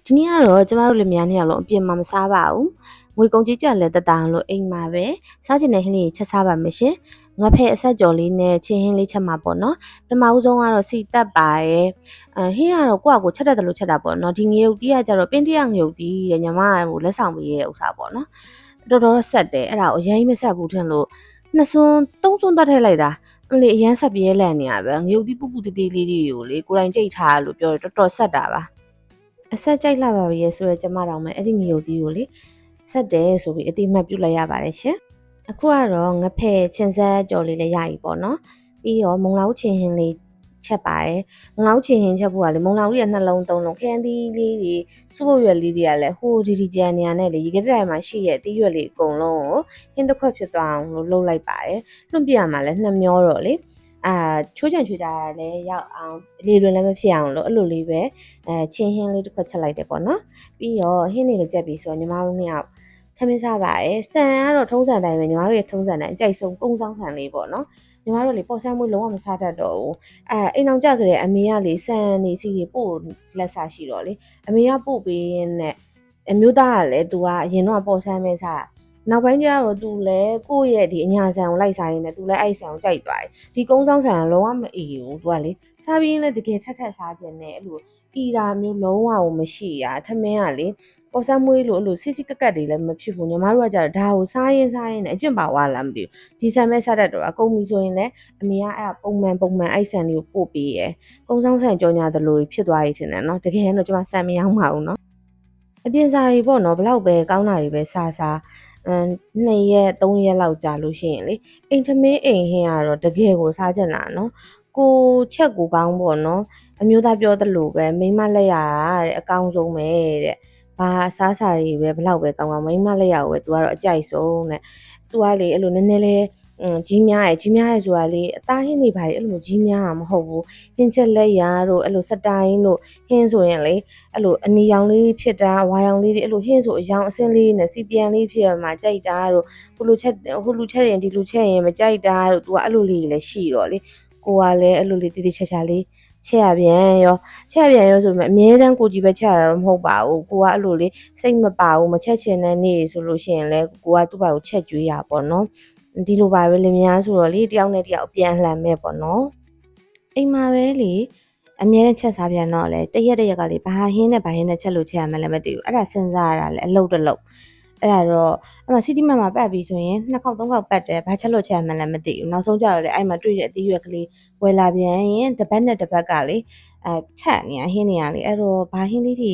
ဒီနေ့ကတော့ကျမတို့လင်မယားနှစ်ယောက်လုံးအပြင်မှာမစားပါဘူး။ငွေကုန်ကြီးကြက်လဲတက်တာလို့အိမ်မှာပဲစားချင်တဲ့ဟင်းလေးချက်စားပါမယ်ရှင်။ငါဖဲအဆက်ကြော်လေးနဲ့ချင်းဟင်းလေးချက်မှာပေါ့နော်။ပထမဦးဆုံးကတော့စီတက်ပါရဲ့။ဟင်းကတော့ကိုယ့်အကိုချက်တတ်တယ်လို့ချက်တာပေါ့နော်။ဒီငရုတ်တီးကကြတော့ပင်းတရငရုတ်တီးတဲ့ညီမကလက်ဆောင်ပေးရဲ့ဥစ္စာပေါ့နော်။တော်တော်ဆက်တယ်အဲ့ဒါကိုအရင်မဆက်ဘူးထင်လို့နှစ်စွန်းသုံးစွန်းတက်ထည့်လိုက်တာ။အလေအရင်ဆက်ပြေးလန့်နေရပဲငရုတ်တီးပူပူတေးသေးလေးတွေကိုလေကိုယ်တိုင်ကြိတ်ထားလို့ပြောတယ်တော်တော်ဆက်တာပါ။အဆက်ကြိုက်လာပါပြီရဲ့ဆိုတော့ကျမတောင်မဲ့အဲ့ဒီငရုတ်သီးကိုလေဆက်တယ်ဆိုပြီးအတိမတ်ပြုတ်လိုက်ရပါတယ်ရှင်အခုကတော့ငဖဲ့ချင်းဆက်ကြော်လေးလည်းရပြီပေါ့နော်ပြီးတော့မုံလောက်ချင်းဟင်းလေးချက်ပါတယ်မုံလောက်ချင်းဟင်းချက်ဖို့ကလေမုံလောက်လေးကနှလုံးသုံးလုံးခန်းသီးလေးတွေစုပ်ရွက်လေးတွေကလည်းဟိုဒီကြံနေရနဲ့လေရေကတိုင်မှာရှိရဲ့အသီးရွက်လေးအကုန်လုံးကိုဟင်းတစ်ခွက်ဖြစ်သွားအောင်လို့လှုပ်လိုက်ပါတယ်လွှတ်ပြရမှာလည်းနှမျောတော့လေချိုးချံချွေတာလည်းရောက်အောင်လေလွင်လည်းမဖြစ်အောင်လို့အဲ့လိုလေးပဲချင်းဟင်းလေးတစ်ခွက်ချက်လိုက်တယ်ပေါ့နော်ပြီးတော့ဟင်းလေးလည်းကြက်ပြီးဆိုတော့ညီမတို့နှစ်ယောက်ထမင်းစားပါတယ်ဆန်ကတော့ထုံးစံတိုင်းပဲညီမတို့ရဲ့ထုံးစံတိုင်းအကြိုက်ဆုံးကုန်းဆောင်ဆန်လေးပေါ့နော်ညီမတို့လေပေါ်ဆန်းမွေးလုံးဝမစားတတ်တော့ဘူးအိမ်အောင်ကြကြတဲ့အမေကလေဆန်နေစီတွေပို့လက်စားရှိတော့လေအမေကပို့ပေးရင်းနဲ့အမျိုးသားကလည်းသူကအရင်တော့ပေါ်ဆန်းမဲစားနောက်ပိုင်းကျတော့သူလည်းကိုယ့်ရဲ့ဒီအညာဆန်ကိုလိုက်စားရင်းနဲ့သူလည်းအဲ့ဆန်ကိုကြိုက်သွားတယ်ဒီကုန်းဆောင်ဆန်ကလုံးဝမအီဘူးသူကလေစားပြီးရင်လည်းတကယ်ထက်စားခြင်းနဲ့အဲ့လိုအီတာမျိုးလုံးဝမရှိရထမင်းကလေပေါ်ဆန်းမွေးလို့အဲ့လိုစစ်စစ်ကက်တွေလည်းမဖြစ်ဘူးညီမတို့ကကြတော့ဒါကိုစားရင်နဲ့အကျင့်ပါဝါလားမသိဘူးဒီဆန်မဲစားတတ်တော့အကုန်ပြီဆိုရင်လည်းအမေကအဲ့ပုံမှန်အဲ့ဆန်လေးကိုပို့ပေးရယ်ကုန်းဆောင်ဆန်ကြောညာသလိုဖြစ်သွားရည်ထင်တယ်နော်တကယ်တော့ကျွန်မဆန်မရောက်ပါဘူးနော်အပြင်စားတွေပေါ့နော်ဘလောက်ပဲကောင်းတာတွေပဲစား2ရက်3ရက်လောက်ကြာလို့ရှိရင်လေအိမ်သမင်းအိမ်ဟင်းကတော့တကယ်ကိုစားကြတာနော်ကိုချက်ကိုကောင်းပေါ့နော်အမျိုးသားပြောသလိုပဲမိမလက်ရတဲ့အကောင်းဆုံးပဲတဲ့ဘာစားစာတွေပဲဘလောက်ပဲကောင်းမိမလက်ရကိုပဲသူကတော့အကြိုက်ဆုံးတဲ့သူကလေအဲ့လိုနည်းနည်းလေးကြီးများရဲ့ဆိုတာလေအသားဟင်းတွေပါလေအဲ့လိုကြီးများတာမဟုတ်ဘူးဟင်းချက်လက်ရတို့အဲ့လိုစတိုင်းတို့ဟင်းဆိုရင်လေအဲ့လိုအနီရောင်လေးဖြစ်တာဝါရောင်လေးတွေအဲ့လိုဟင်းဆိုအရောင်အစင်းလေးနဲ့စီပြန်လေးဖြစ်မှာကြိုက်တာတို့ဟိုလူချက်ရင်ဒီလူချက်ရင်မကြိုက်တာတို့သူကအဲ့လိုလေးလည်းရှိတော့လေကိုကလည်းအဲ့လိုလေးတိတိချာချာလေးချက်ရပြန်ရောဆိုပေမဲ့အမြဲတမ်းကိုကြီးပဲချက်ရတာမဟုတ်ပါဘူးကိုကအဲ့လိုလေးစိတ်မပါဘူးမချက်ချင်တဲ့နေ့ဆိုလို့ရှိရင်လည်းကိုကသူ့ဘာကိုချက်ကျွေးရပါတော့ဒီလိုပါပဲလင်မယားဆိုတော့လေတယောက်နဲ့တယောက်ပြန်လှန်မဲ့ပေါ့နော်အိမ်မှာပဲလေအမြဲတမ်းချက်စားပြန်တော့လေတရက်ကလေဘာဟင်းနဲ့ချက်လို့ချက်ရမှလည်းမသိဘူးအဲ့ဒါစဉ်းစားရတာလေအလုပ်တစ်လုပ်အဲ့ဒါတော့အဲ့မှာစီတီမတ်မှာပတ်ပြီးဆိုရင်2ခေါက်3ခေါက်ပတ်တယ်ဘာချက်လို့ချက်ရမှလည်းမသိဘူးနောက်ဆုံးကြတော့လေအဲ့မှာတွေ့တဲ့အသီးရွက်ကလေးဝယ်လာပြန်ရင်တစ်ပတ်နဲ့တစ်ပတ်ကလေထက်နေရဟင်းနေရလေအဲ့တော့ဘာဟင်းလေးတွေ